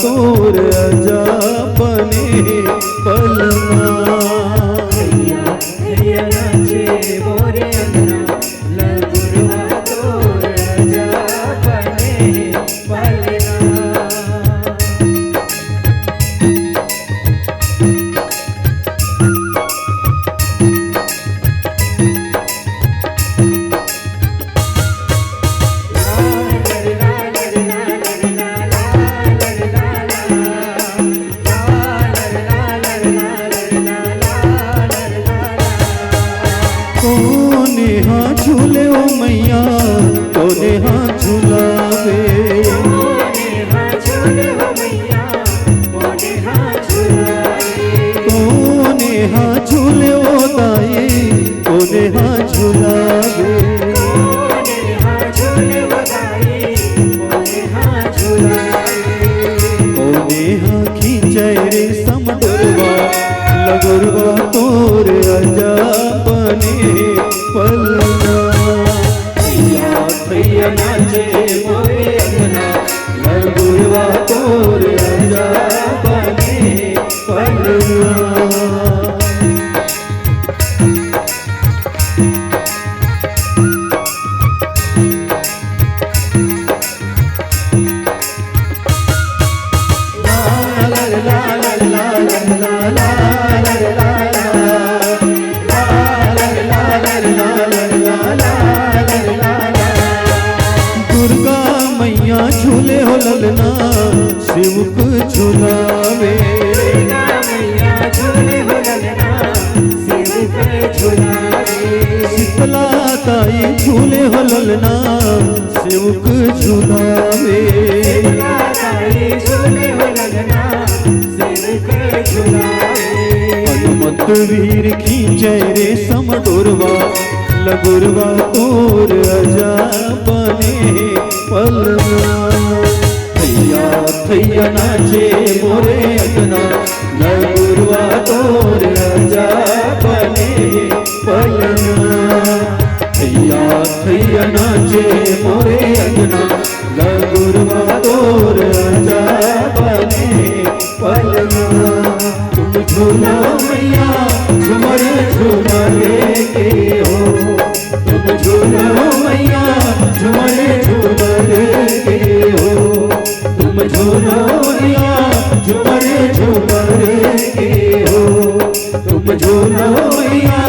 तोर अजापने पलना। थैया नाचे मोरे अंगना लगुरवा तोर अजापने पलना। कोने हाँ झूले ओ मैया कोने हाँ झूलावे। कोने हाँ झूले हो मैया कोने हाँ झूलावे। कोने हाँ झूले ओ दाई कोने हाँ झूलावे। कोने हाँ झूले हो दाई कोने हाँ झूलावे। कोने हाँ खींचे रे समडुरवा लगुरवा तोर अजापने पलना। थैया नाचे मोरे अंगना लगुरवा तोर अजापने पलना। दुर्गा मैया झूले हो ललना शिवक झूलावे। दुर्गा मैया झूले हो ललना शिवक झूलावे। शीतला ताई झूले हो ललना शिवक झूलावे। शीतला ताई झूले हो ललना शिवक झूलावे। हनुमत वीर खींचे रे समडोरवा लगुरवा तोर अजापने पलना। थैया थैया नाचे मोरे अंगना लगुरवा तोर अजापने पलना। थैया थैया नाचे मोरे अंगना लगुरवा तोर अजापने पलना। तुम झूलो मैया झूमर झूमरे के हो। तुम झूलो मैया झूमर झूमरे के हो। तुम झूलो मैया झूमर झूमरे के हो। तुम झूलो मैया